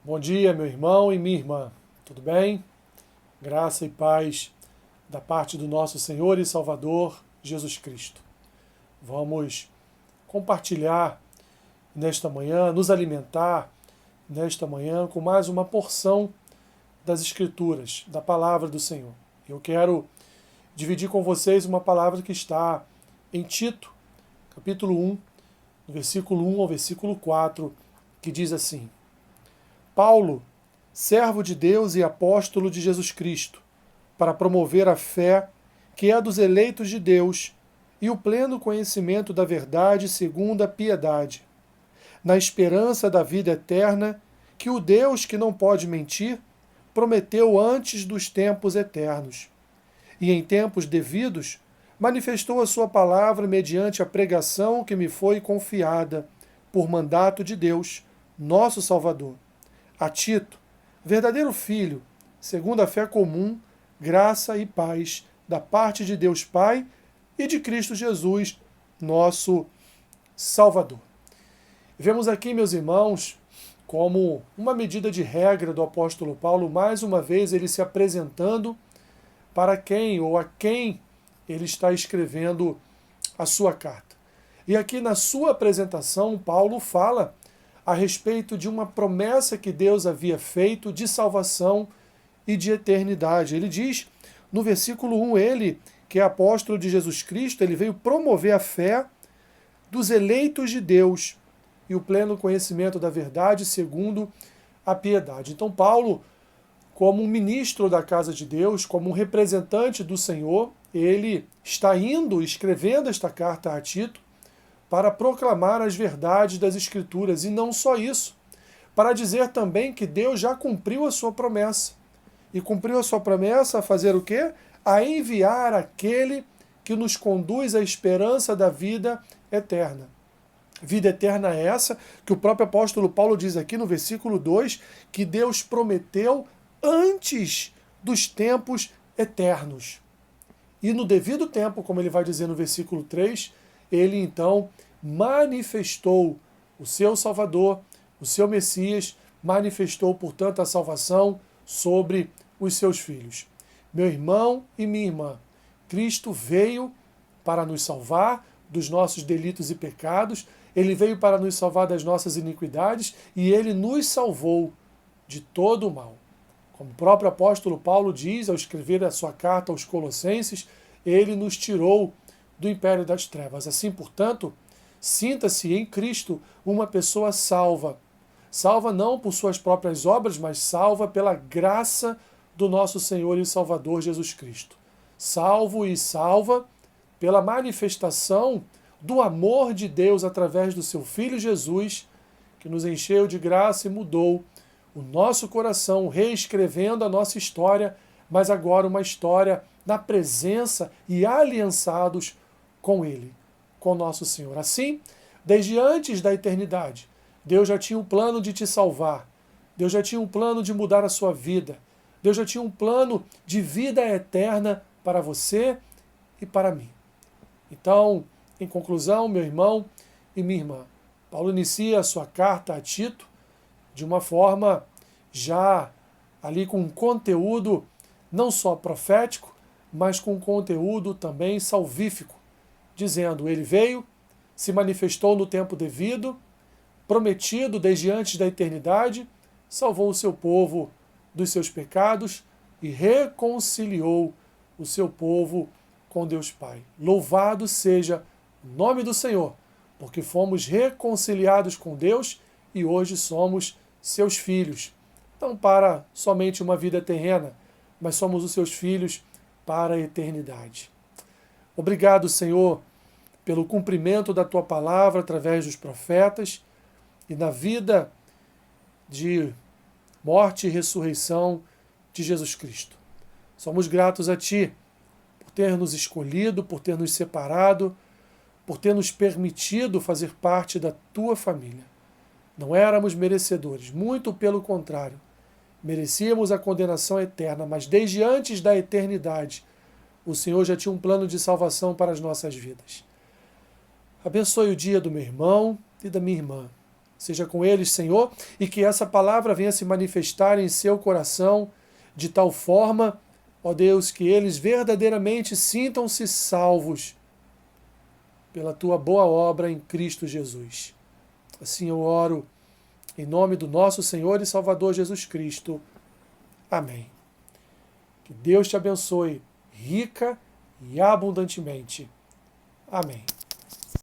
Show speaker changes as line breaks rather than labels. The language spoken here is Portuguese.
Bom dia, meu irmão e minha irmã. Tudo bem? Graça e paz da parte do nosso Senhor e Salvador Jesus Cristo. Vamos compartilhar nesta manhã, nos alimentar nesta manhã com mais uma porção das Escrituras, da palavra do Senhor. Eu quero dividir com vocês uma palavra que está em Tito, capítulo 1, do versículo 1 ao versículo 4, que diz assim: Paulo, servo de Deus e apóstolo de Jesus Cristo, para promover a fé que é dos eleitos de Deus e o pleno conhecimento da verdade segundo a piedade, na esperança da vida eterna que o Deus que não pode mentir prometeu antes dos tempos eternos. E em tempos devidos manifestou a sua palavra mediante a pregação que me foi confiada por mandato de Deus, nosso Salvador. A Tito, verdadeiro filho, segundo a fé comum, graça e paz da parte de Deus Pai e de Cristo Jesus, nosso Salvador. Vemos aqui, meus irmãos, como uma medida de regra do apóstolo Paulo, mais uma vez ele se apresentando para quem ou a quem ele está escrevendo a sua carta. E aqui na sua apresentação, Paulo fala a respeito de uma promessa que Deus havia feito de salvação e de eternidade. Ele diz, no versículo 1, ele, que é apóstolo de Jesus Cristo, ele veio promover a fé dos eleitos de Deus e o pleno conhecimento da verdade segundo a piedade. Então Paulo, como um ministro da casa de Deus, como um representante do Senhor, ele está indo, escrevendo esta carta a Tito, para proclamar as verdades das Escrituras, e não só isso, para dizer também que Deus já cumpriu a sua promessa. E cumpriu a sua promessa a fazer o quê? A enviar aquele que nos conduz à esperança da vida eterna. Vida eterna é essa que o próprio apóstolo Paulo diz aqui no versículo 2, que Deus prometeu antes dos tempos eternos. E no devido tempo, como ele vai dizer no versículo 3, ele então manifestou o seu Salvador, o seu Messias, manifestou, portanto, a salvação sobre os seus filhos. Meu irmão e minha irmã, Cristo veio para nos salvar dos nossos delitos e pecados, ele veio para nos salvar das nossas iniquidades e ele nos salvou de todo o mal. Como o próprio apóstolo Paulo diz ao escrever a sua carta aos Colossenses, ele nos tirou do império das trevas. Assim, portanto, sinta-se em Cristo uma pessoa salva. Salva não por suas próprias obras, mas salva pela graça do nosso Senhor e Salvador Jesus Cristo. Salvo e salva pela manifestação do amor de Deus através do seu Filho Jesus, que nos encheu de graça e mudou o nosso coração, reescrevendo a nossa história, mas agora uma história na presença e aliançados com Ele, com nosso Senhor. Assim, desde antes da eternidade, Deus já tinha um plano de te salvar, Deus já tinha um plano de mudar a sua vida, Deus já tinha um plano de vida eterna para você e para mim. Então, em conclusão, meu irmão e minha irmã, Paulo inicia a sua carta a Tito de uma forma já ali com um conteúdo não só profético, mas com um conteúdo também salvífico, dizendo, ele veio, se manifestou no tempo devido, prometido desde antes da eternidade, salvou o seu povo dos seus pecados e reconciliou o seu povo com Deus Pai. Louvado seja o nome do Senhor, porque fomos reconciliados com Deus e hoje somos seus filhos. Não para somente uma vida terrena, mas somos os seus filhos para a eternidade. Obrigado, Senhor, pelo cumprimento da Tua palavra através dos profetas e na vida de morte e ressurreição de Jesus Cristo. Somos gratos a Ti por ter nos escolhido, por ter nos separado, por ter nos permitido fazer parte da Tua família. Não éramos merecedores, muito pelo contrário. Merecíamos a condenação eterna, mas desde antes da eternidade, o Senhor já tinha um plano de salvação para as nossas vidas. Abençoe o dia do meu irmão e da minha irmã. seja com eles, Senhor, e que essa palavra venha se manifestar em seu coração de tal forma, ó Deus, que eles verdadeiramente sintam-se salvos pela tua boa obra em Cristo Jesus. Assim eu oro em nome do nosso Senhor e Salvador Jesus Cristo. Amém. Que Deus te abençoe rica e abundantemente. Amém.